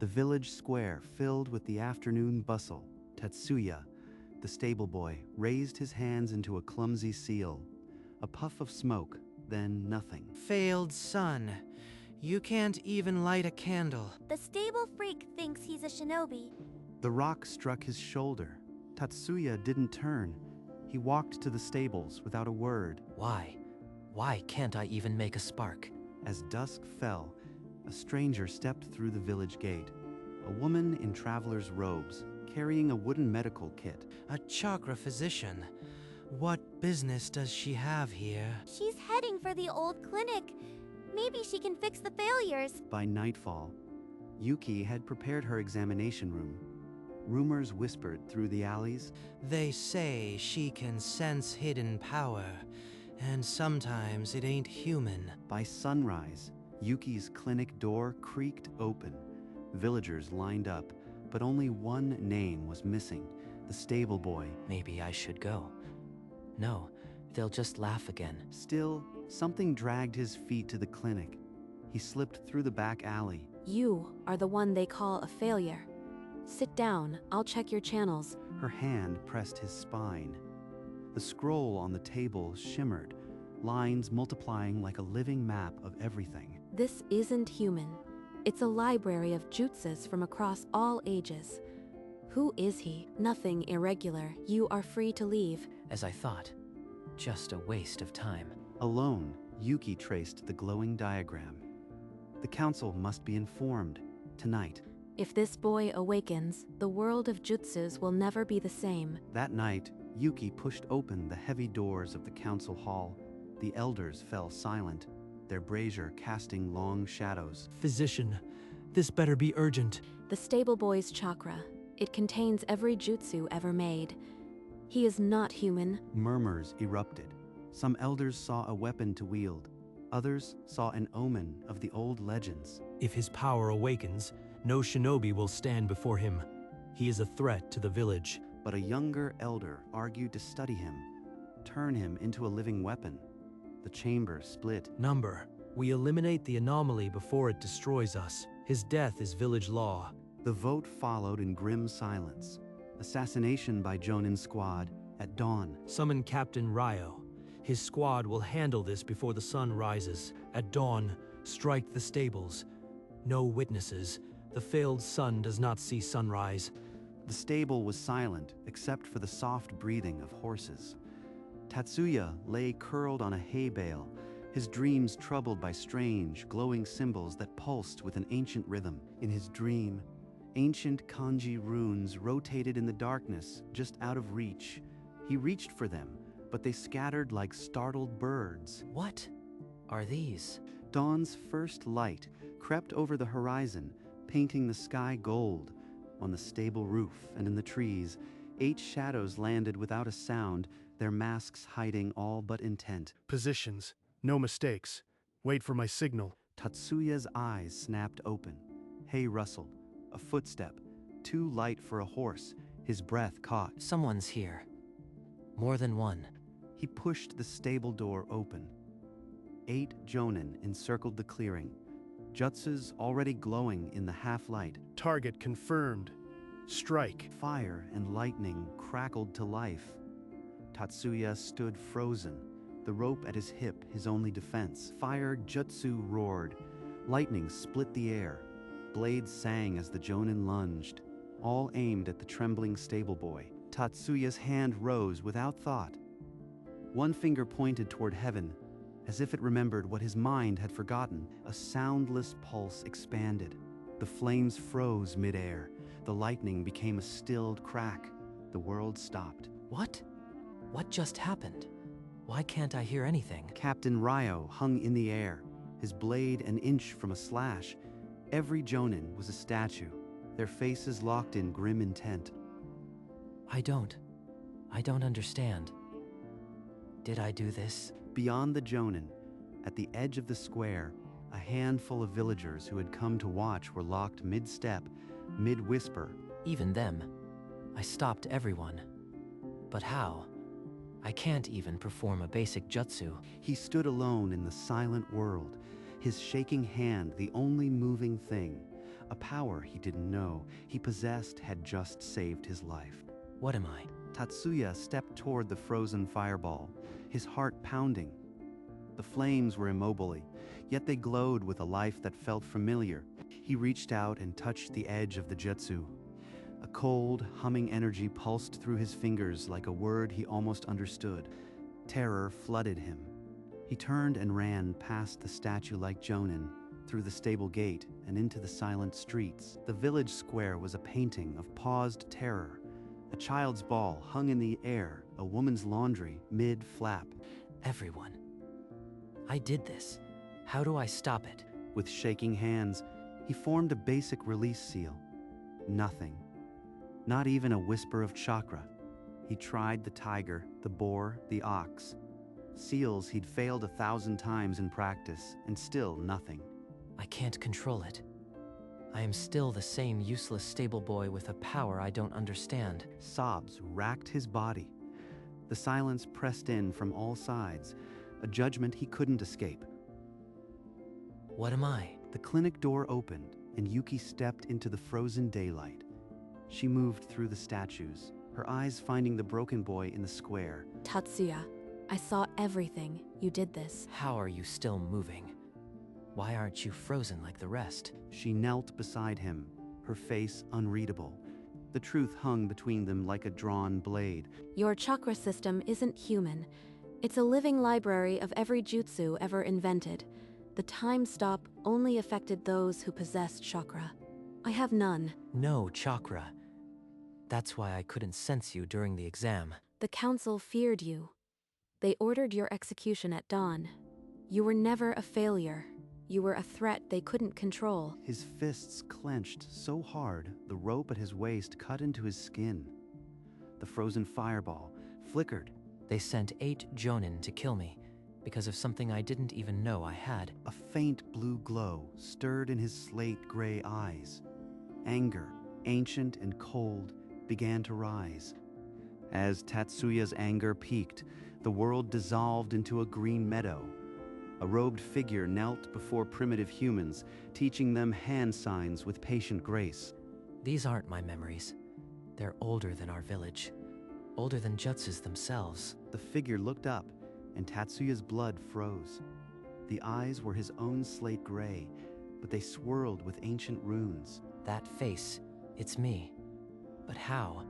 The village square filled with the afternoon bustle. Tatsuya, the stable boy, raised his hands into a clumsy seal. A puff of smoke, then nothing. Failed son. You can't even light a candle. The stable freak thinks he's a shinobi. The rock struck his shoulder. Tatsuya didn't turn. He walked to the stables without a word. Why? Why can't I even make a spark? As dusk fell, a stranger stepped through the village gate. A woman in traveler's robes, carrying a wooden medical kit. A chakra physician. What business does she have here? She's heading for the old clinic. Maybe she can fix the failures. By nightfall, Yuki had prepared her examination room. Rumors whispered through the alleys. They say she can sense hidden power, and sometimes it ain't human. By sunrise, Yuki's clinic door creaked open. Villagers lined up, but only one name was missing, the stable boy. Maybe I should go. No, they'll just laugh again. Still, something dragged his feet to the clinic. He slipped through the back alley. You are the one they call a failure. Sit down, I'll check your channels. Her hand pressed his spine. The scroll on the table shimmered, lines multiplying like a living map of everything. This isn't human. It's a library of jutsus from across all ages. Who is he? Nothing irregular. You are free to leave. As I thought. Just a waste of time. Alone, Yuki traced the glowing diagram. The council must be informed tonight. If this boy awakens, the world of jutsus will never be the same. That night, Yuki pushed open the heavy doors of the council hall. The elders fell silent, their brazier casting long shadows. Physician, this better be urgent. The stable boy's chakra. It contains every jutsu ever made. He is not human. Murmurs erupted. Some elders saw a weapon to wield. Others saw an omen of the old legends. If his power awakens, no shinobi will stand before him. He is a threat to the village. But a younger elder argued to study him, turn him into a living weapon. The chamber split. Number. We eliminate the anomaly before it destroys us. His death is village law. The vote followed in grim silence. Assassination by Jonin squad at dawn. Summon Captain Ryo. His squad will handle this before the sun rises. At dawn, strike the stables. No witnesses. The failed sun does not see sunrise. The stable was silent, except for the soft breathing of horses. Tatsuya lay curled on a hay bale, his dreams troubled by strange, glowing symbols that pulsed with an ancient rhythm. In his dream, ancient kanji runes rotated in the darkness, just out of reach. He reached for them, but they scattered like startled birds. What are these? Dawn's first light crept over the horizon, painting the sky gold. On the stable roof and in the trees, 8 shadows landed without a sound, their masks hiding all but intent. Positions. No mistakes. Wait for my signal. Tatsuya's eyes snapped open. Hay rustled. A footstep. Too light for a horse. His breath caught. Someone's here. More than one. He pushed the stable door open. 8 jonin encircled the clearing. Jutsus already glowing in the half-light. Target confirmed. Strike. Fire and lightning crackled to life. Tatsuya stood frozen, the rope at his hip his only defense. Fire jutsu roared. Lightning split the air. Blades sang as the jonin lunged, all aimed at the trembling stable boy. Tatsuya's hand rose without thought. One finger pointed toward heaven, as if it remembered what his mind had forgotten. A soundless pulse expanded. The flames froze midair. The lightning became a stilled crack. The world stopped. What? What just happened? Why can't I hear anything? Captain Ryo hung in the air, his blade an inch from a slash. Every jonin was a statue, their faces locked in grim intent. I don't understand. Did I do this? Beyond the jonin, at the edge of the square, a handful of villagers who had come to watch were locked mid-step, mid-whisper. Even them. I stopped everyone. But how? I can't even perform a basic jutsu. He stood alone in the silent world, his shaking hand the only moving thing. A power he didn't know he possessed had just saved his life. What am I? Tatsuya stepped toward the frozen fireball, his heart pounding. The flames were immobile, yet they glowed with a life that felt familiar. He reached out and touched the edge of the jutsu. A cold, humming energy pulsed through his fingers like a word he almost understood. Terror flooded him. He turned and ran past the statue-like Jonin, through the stable gate and into the silent streets. The village square was a painting of paused terror. A child's ball hung in the air, a woman's laundry mid-flap. Everyone. I did this. How do I stop it? With shaking hands, he formed a basic release seal. Nothing. Not even a whisper of chakra. He tried the tiger, the boar, the ox. Seals he'd failed 1,000 times in practice, and still nothing. I can't control it. I am still the same useless stable boy with a power I don't understand. Sobs racked his body. The silence pressed in from all sides, a judgment he couldn't escape. What am I? The clinic door opened, and Yuki stepped into the frozen daylight. She moved through the statues, her eyes finding the broken boy in the square. Tatsuya, I saw everything. You did this. How are you still moving? Why aren't you frozen like the rest? She knelt beside him, her face unreadable. The truth hung between them like a drawn blade. Your chakra system isn't human. It's a living library of every jutsu ever invented. The time stop only affected those who possessed chakra. I have none. No chakra. That's why I couldn't sense you during the exam. The council feared you. They ordered your execution at dawn. You were never a failure. You were a threat they couldn't control. His fists clenched so hard, the rope at his waist cut into his skin. The frozen fireball flickered. They sent 8 Jonin to kill me because of something I didn't even know I had. A faint blue glow stirred in his slate-gray eyes. Anger, ancient and cold, began to rise. As Tatsuya's anger peaked, the world dissolved into a green meadow. A robed figure knelt before primitive humans, teaching them hand signs with patient grace. These aren't my memories. They're older than our village. Older than Jutsus themselves. The figure looked up, and Tatsuya's blood froze. The eyes were his own slate gray, but they swirled with ancient runes. That face, it's me. But how?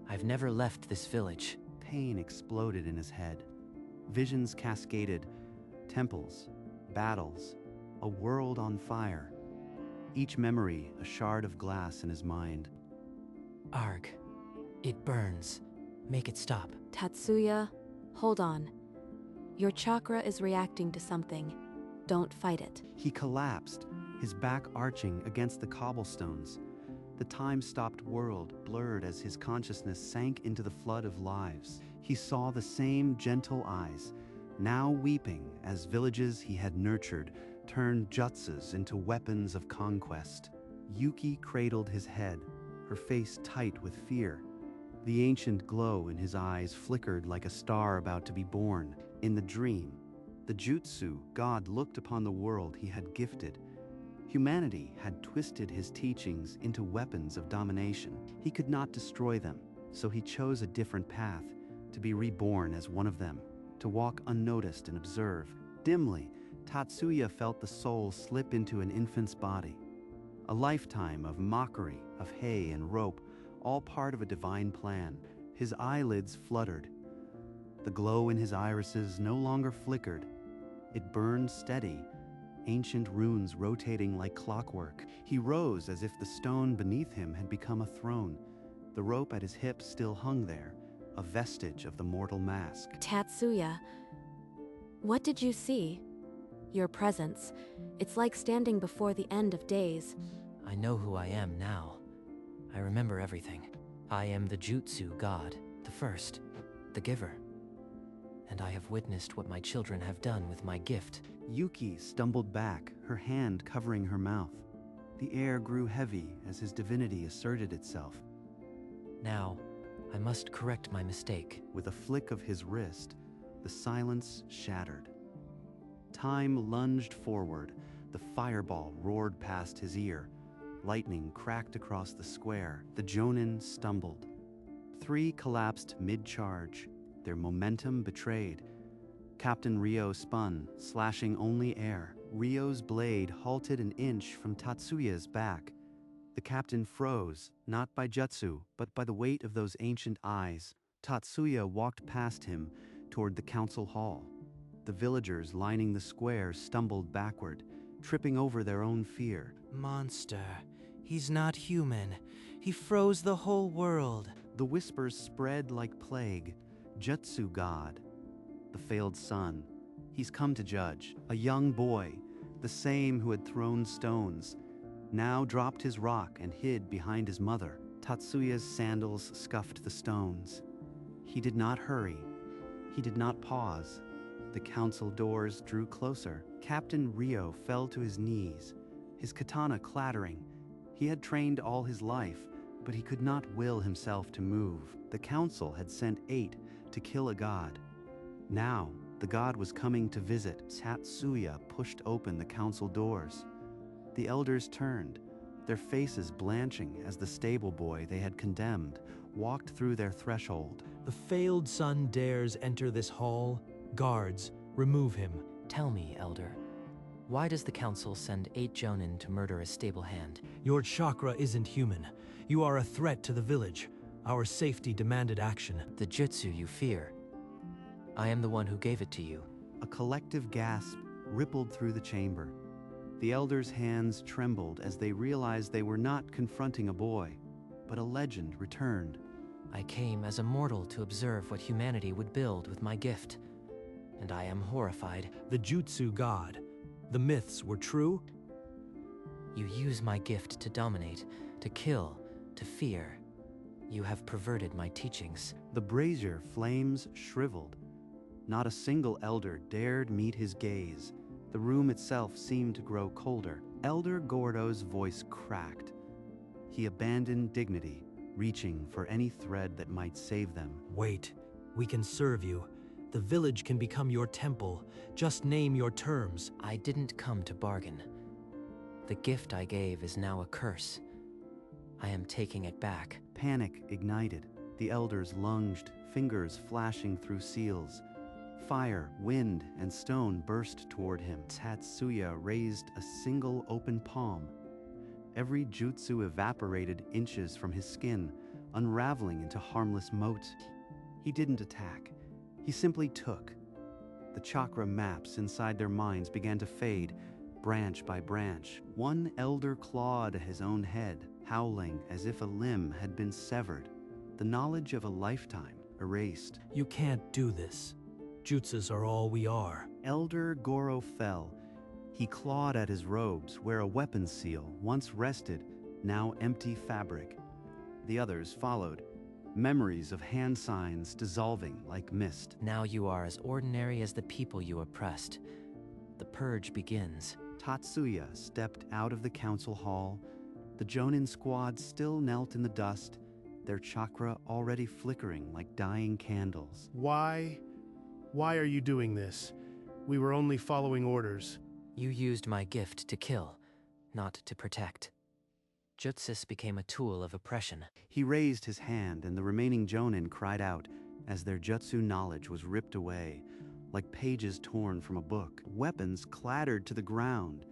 I've never left this village. Pain exploded in his head. Visions cascaded. Temples, battles, a world on fire. Each memory a shard of glass in his mind. Arg. It burns. Make it stop. Tatsuya, hold on. Your chakra is reacting to something. Don't fight it. He collapsed, his back arching against the cobblestones. The time-stopped world blurred as his consciousness sank into the flood of lives. He saw the same gentle eyes, now weeping as villages he had nurtured turned jutsus into weapons of conquest. Yuki cradled his head, her face tight with fear. The ancient glow in his eyes flickered like a star about to be born. In the dream, the Jutsu god looked upon the world he had gifted. Humanity had twisted his teachings into weapons of domination. He could not destroy them, so he chose a different path, to be reborn as one of them, to walk unnoticed and observe. Dimly, Tatsuya felt the soul slip into an infant's body. A lifetime of mockery, of hay and rope, all part of a divine plan. His eyelids fluttered. The glow in his irises no longer flickered. It burned steady, ancient runes rotating like clockwork. He rose as if the stone beneath him had become a throne. The rope at his hip still hung there, a vestige of the mortal mask. Tatsuya, what did you see? Your presence. It's like standing before the end of days. I know who I am now. I remember everything. I am the Jutsu god, the first, the giver. And I have witnessed what my children have done with my gift. Yuki stumbled back, her hand covering her mouth. The air grew heavy as his divinity asserted itself. Now, I must correct my mistake. With a flick of his wrist, the silence shattered. Time lunged forward, the fireball roared past his ear. Lightning cracked across the square. The Jonin stumbled. 3 collapsed mid-charge, their momentum betrayed. Captain Ryo spun, slashing only air. Ryo's blade halted an inch from Tatsuya's back. The captain froze, not by jutsu, but by the weight of those ancient eyes. Tatsuya walked past him toward the council hall. The villagers lining the square stumbled backward, tripping over their own fear. Monster. He's not human. He froze the whole world. The whispers spread like plague. Jutsu God. The failed son. He's come to judge. A young boy, the same who had thrown stones, now dropped his rock and hid behind his mother. Tatsuya's sandals scuffed the stones. He did not hurry. He did not pause. The council doors drew closer. Captain Ryo fell to his knees, his katana clattering. He had trained all his life, but he could not will himself to move. The council had sent 8 to kill a god. Now, the god was coming to visit. Tatsuya pushed open the council doors. The elders turned, their faces blanching as the stable boy they had condemned walked through their threshold. The failed son dares enter this hall. Guards, remove him. Tell me, Elder, why does the council send 8 Jonin to murder a stable hand? Your chakra isn't human. You are a threat to the village. Our safety demanded action. The jutsu you fear. I am the one who gave it to you. A collective gasp rippled through the chamber. The elders' hands trembled as they realized they were not confronting a boy, but a legend returned. I came as a mortal to observe what humanity would build with my gift, and I am horrified. The Jutsu God. The myths were true? You use my gift to dominate, to kill, to fear. You have perverted my teachings. The brazier flames shriveled. Not a single elder dared meet his gaze. The room itself seemed to grow colder. Elder Gordo's voice cracked. He abandoned dignity, reaching for any thread that might save them. Wait, we can serve you. The village can become your temple. Just name your terms. I didn't come to bargain. The gift I gave is now a curse. I am taking it back. Panic ignited. The elders lunged, fingers flashing through seals. Fire, wind, and stone burst toward him. Tatsuya raised a single open palm. Every jutsu evaporated inches from his skin, unraveling into harmless motes. He didn't attack. He simply took. The chakra maps inside their minds began to fade, branch by branch. One elder clawed at his own head, howling as if a limb had been severed. The knowledge of a lifetime erased. You can't do this. Jutsus are all we are. Elder Goro fell. He clawed at his robes where a weapon seal once rested, now empty fabric. The others followed, memories of hand signs dissolving like mist. Now you are as ordinary as the people you oppressed. The purge begins. Tatsuya stepped out of the council hall. The Jonin squad still knelt in the dust, their chakra already flickering like dying candles. Why are you doing this? We were only following orders. You used my gift to kill, not to protect. Jutsus became a tool of oppression. He raised his hand and the remaining Jonin cried out as their jutsu knowledge was ripped away, like pages torn from a book. Weapons clattered to the ground.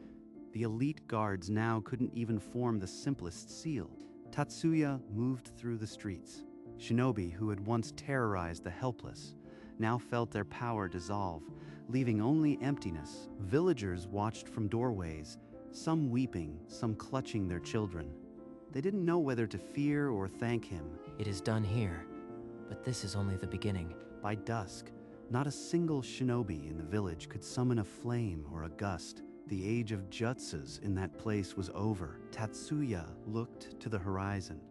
The elite guards now couldn't even form the simplest seal. Tatsuya moved through the streets. Shinobi, who had once terrorized the helpless, now felt their power dissolve, leaving only emptiness. Villagers watched from doorways, some weeping, some clutching their children. They didn't know whether to fear or thank him. It is done here, but this is only the beginning. By dusk, not a single shinobi in the village could summon a flame or a gust. The age of jutsus in that place was over. Tatsuya looked to the horizon.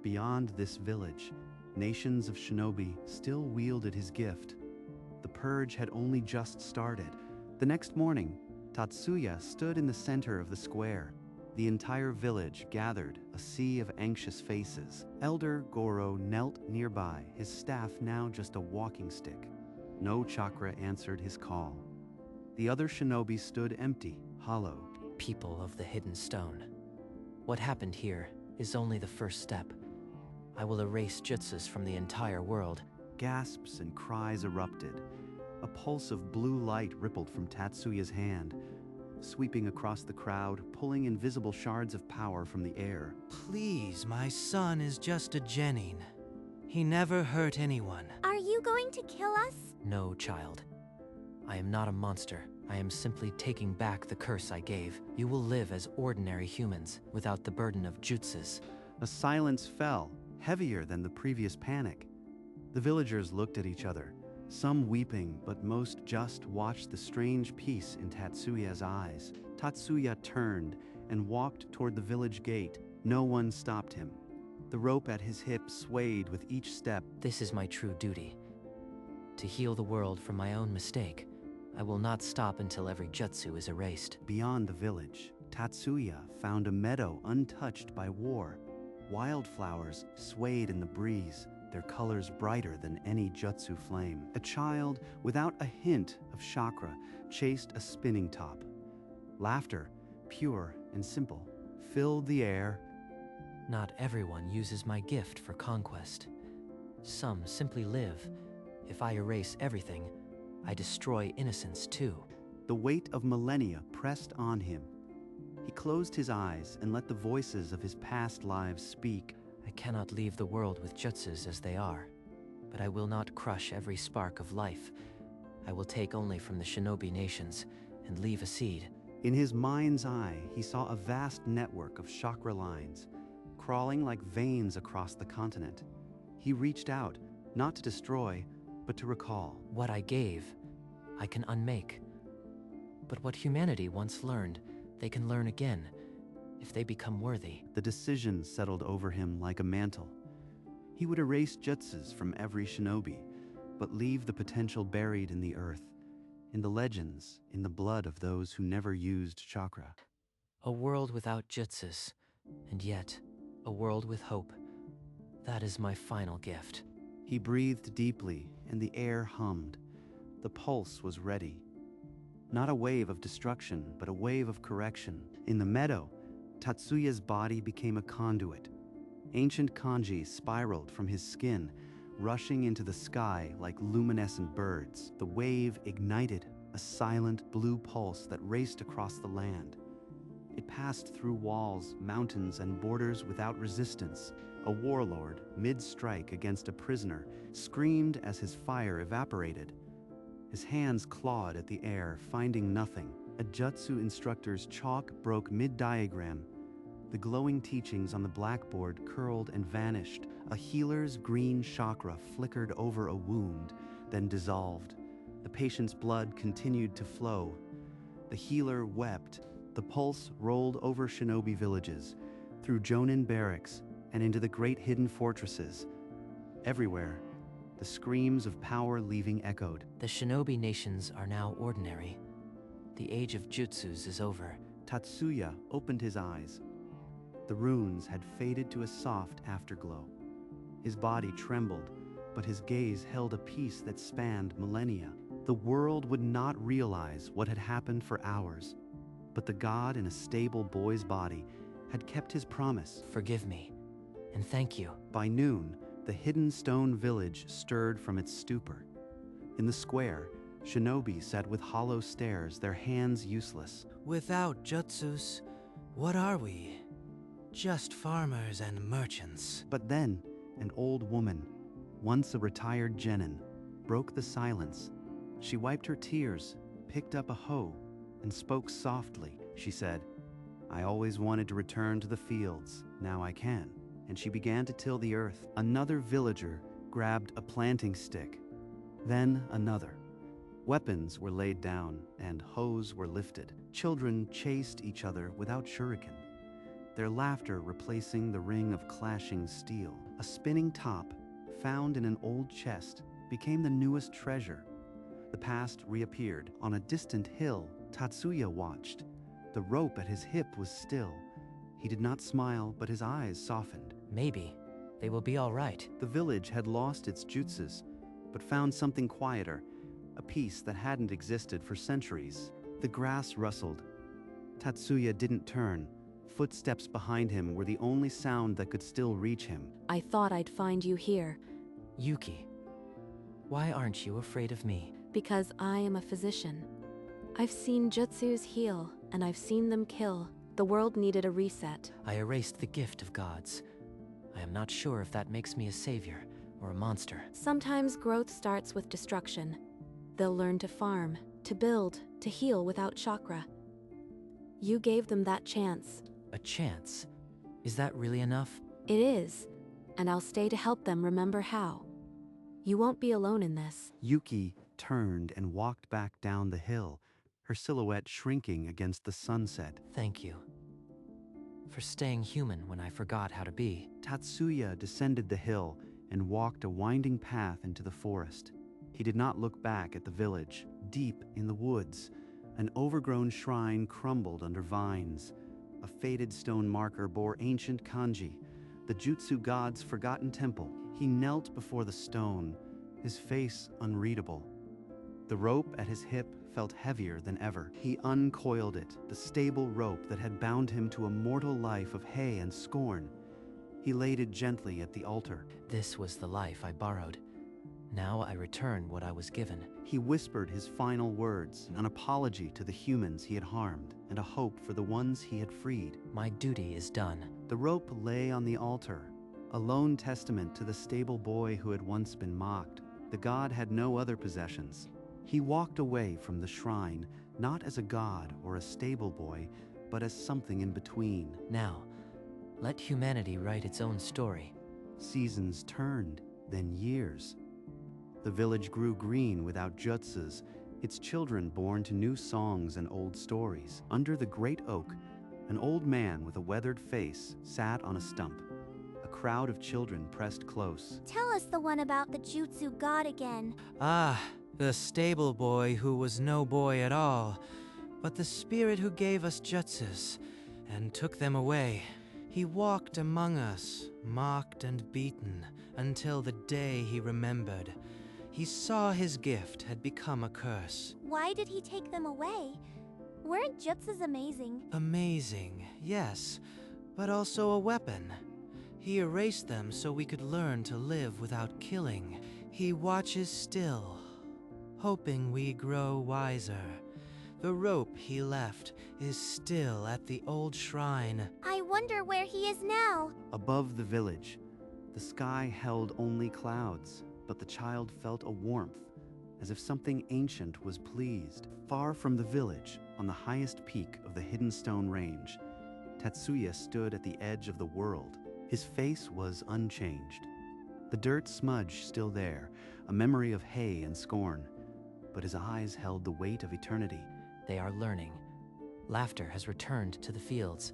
Beyond this village, nations of shinobi still wielded his gift. The purge had only just started. The next morning, Tatsuya stood in the center of the square. The entire village gathered, a sea of anxious faces. Elder Goro knelt nearby, his staff now just a walking stick. No chakra answered his call. The other shinobi stood empty, hollow. People of the Hidden Stone. What happened here is only the first step. I will erase jutsus from the entire world. Gasps and cries erupted. A pulse of blue light rippled from Tatsuya's hand, sweeping across the crowd, pulling invisible shards of power from the air. Please, my son is just a genin. He never hurt anyone. Are you going to kill us? No, child. I am not a monster. I am simply taking back the curse I gave. You will live as ordinary humans, without the burden of jutsus. A silence fell, heavier than the previous panic. The villagers looked at each other, some weeping, but most just watched the strange peace in Tatsuya's eyes. Tatsuya turned and walked toward the village gate. No one stopped him. The rope at his hip swayed with each step. This is my true duty. To heal the world from my own mistake. I will not stop until every jutsu is erased. Beyond the village, Tatsuya found a meadow untouched by war. Wildflowers swayed in the breeze, their colors brighter than any jutsu flame. A child, without a hint of chakra, chased a spinning top. Laughter, pure and simple, filled the air. Not everyone uses my gift for conquest. Some simply live. If I erase everything, I destroy innocence too. The weight of millennia pressed on him. He closed his eyes and let the voices of his past lives speak. I cannot leave the world with jutsus as they are, but I will not crush every spark of life. I will take only from the shinobi nations and leave a seed. In his mind's eye, he saw a vast network of chakra lines, crawling like veins across the continent. He reached out, not to destroy, but to recall. What I gave, I can unmake. But what humanity once learned, they can learn again, if they become worthy. The decision settled over him like a mantle. He would erase jutsus from every shinobi, but leave the potential buried in the earth, in the legends, in the blood of those who never used chakra. A world without jutsus, and yet a world with hope. That is my final gift. He breathed deeply, and the air hummed. The pulse was ready. Not a wave of destruction, but a wave of correction. In the meadow, Tatsuya's body became a conduit. Ancient kanji spiraled from his skin, rushing into the sky like luminescent birds. The wave ignited, a silent blue pulse that raced across the land. It passed through walls, mountains, and borders without resistance. A warlord, mid-strike against a prisoner, screamed as his fire evaporated. His hands clawed at the air, finding nothing. A jutsu instructor's chalk broke mid-diagram. The glowing teachings on the blackboard curled and vanished. A healer's green chakra flickered over a wound, then dissolved. The patient's blood continued to flow. The healer wept. The pulse rolled over shinobi villages, through jonin barracks, and into the great hidden fortresses. Everywhere, the screams of power leaving echoed. The shinobi nations are now ordinary. The age of jutsus is over. Tatsuya opened his eyes. The runes had faded to a soft afterglow. His body trembled, but his gaze held a peace that spanned millennia. The world would not realize what had happened for hours, but the god in a stable boy's body had kept his promise. Forgive me, and thank you. By noon, the hidden stone village stirred from its stupor. In the square, shinobi sat with hollow stares, their hands useless. Without jutsus, what are we? Just farmers and merchants. But then, an old woman, once a retired genin, broke the silence. She wiped her tears, picked up a hoe, and spoke softly. She said, "I always wanted to return to the fields. Now I can." And she began to till the earth. Another villager grabbed a planting stick. Then another. Weapons were laid down, and hoes were lifted. Children chased each other without shuriken, their laughter replacing the ring of clashing steel. A spinning top, found in an old chest, became the newest treasure. The past reappeared. On a distant hill, Tatsuya watched. The rope at his hip was still. He did not smile, but his eyes softened. Maybe they will be all right. The village had lost its jutsus, but found something quieter, a peace that hadn't existed for centuries. The grass rustled. Tatsuya didn't turn, Footsteps behind him were the only sound that could still reach him. I thought I'd find you here, Yuki, why aren't you afraid of me? because I am a physician. I've seen jutsus heal, and I've seen them kill. The world needed a reset. I erased the gift of gods. I am not sure if that makes me a savior or a monster. Sometimes growth starts with destruction. They'll learn to farm, to build, to heal without chakra. You gave them that chance. A chance? Is that really enough? It is, and I'll stay to help them remember how. You won't be alone in this. Yuki turned and walked back down the hill, her silhouette shrinking against the sunset. Thank you. For staying human when I forgot how to be. Tatsuya descended the hill and walked a winding path into the forest. He did not look back at the village. Deep in the woods, an overgrown shrine crumbled under vines. A faded stone marker bore ancient kanji, the Jutsu god's forgotten temple. He knelt before the stone, his face unreadable. The rope at his hip felt heavier than ever. He uncoiled it, the stable rope that had bound him to a mortal life of hay and scorn. He laid it gently at the altar. This was the life I borrowed. Now I return what I was given. He whispered his final words, an apology to the humans he had harmed, and a hope for the ones he had freed. My duty is done. The rope lay on the altar, a lone testament to the stable boy who had once been mocked. The god had no other possessions. He walked away from the shrine, not as a god or a stable boy, but as something in between. Now, let humanity write its own story. Seasons turned, then years. The village grew green without jutsus, its children born to new songs and old stories. Under the great oak, an old man with a weathered face sat on a stump. A crowd of children pressed close. Tell us the one about the Jutsu god again. Ah, the stable boy who was no boy at all, but the spirit who gave us jutsus and took them away. He walked among us, mocked and beaten, until the day he remembered. He saw his gift had become a curse. Why did he take them away? Weren't jutsus amazing? Amazing, yes, but also a weapon. He erased them so we could learn to live without killing. He watches still, hoping we grow wiser. The rope he left is still at the old shrine. I wonder where he is now. Above the village, the sky held only clouds, but the child felt a warmth, as if something ancient was pleased. Far from the village, on the highest peak of the hidden stone range, Tatsuya stood at the edge of the world. His face was unchanged. The dirt smudge still there, a memory of hay and scorn, but his eyes held the weight of eternity. They are learning. Laughter has returned to the fields.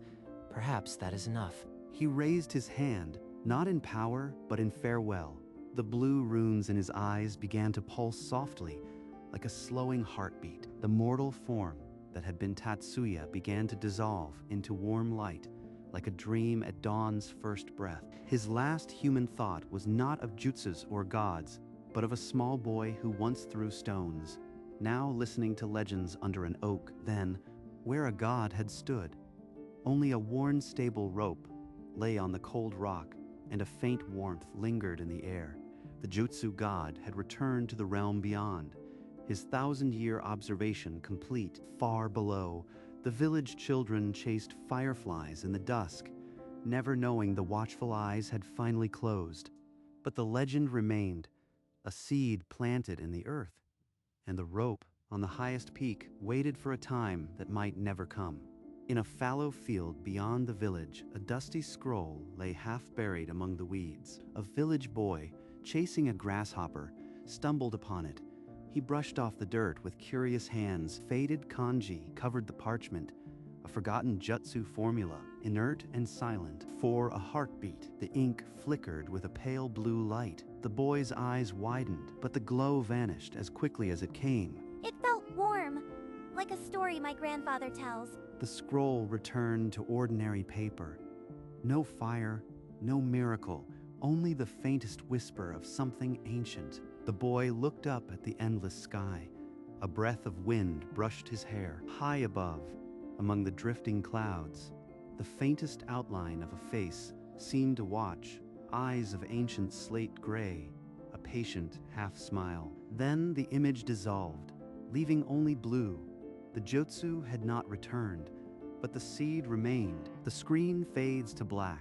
Perhaps that is enough. He raised his hand, not in power, but in farewell. The blue runes in his eyes began to pulse softly, like a slowing heartbeat. The mortal form that had been Tatsuya began to dissolve into warm light, like a dream at dawn's first breath. His last human thought was not of jutsus or gods, but of a small boy who once threw stones, now listening to legends under an oak, then where a god had stood. Only a worn stable rope lay on the cold rock, and a faint warmth lingered in the air. The Jutsu god had returned to the realm beyond, his 1,000-year observation complete. Far below, the village children chased fireflies in the dusk, never knowing the watchful eyes had finally closed. But the legend remained, a seed planted in the earth, and the rope on the highest peak waited for a time that might never come. In a fallow field beyond the village, a dusty scroll lay half-buried among the weeds. A village boy, chasing a grasshopper, stumbled upon it. He brushed off the dirt with curious hands. Faded kanji covered the parchment, a forgotten jutsu formula, inert and silent. For a heartbeat, the ink flickered with a pale blue light. The boy's eyes widened, but the glow vanished as quickly as it came. It felt warm, like a story my grandfather tells. The scroll returned to ordinary paper. No fire, no miracle, only the faintest whisper of something ancient. The boy looked up at the endless sky. A breath of wind brushed his hair. High above, among the drifting clouds, The faintest outline of a face seemed to watch, eyes of ancient slate gray, a patient half-smile. Then the image dissolved, leaving only blue. The Jutsu had not returned, but the seed remained. The screen fades to black.